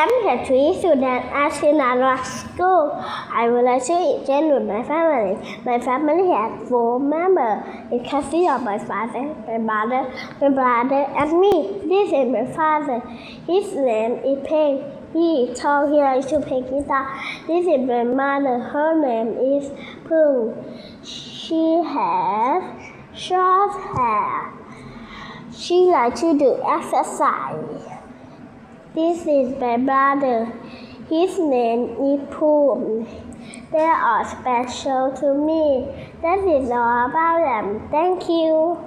am Katri student at Sinara School. I would like to enjoy with my family. My family has 4 members. It consists of my father, my mother, my brother, and me. This is my father. His name is Peng. He is tall. He likes to play guitar. This is my mother. Her name is Pung. She has short hair. She likes to do exercise. This is my brother. His name is Poom. They are special to me. That is all about them. Thank you.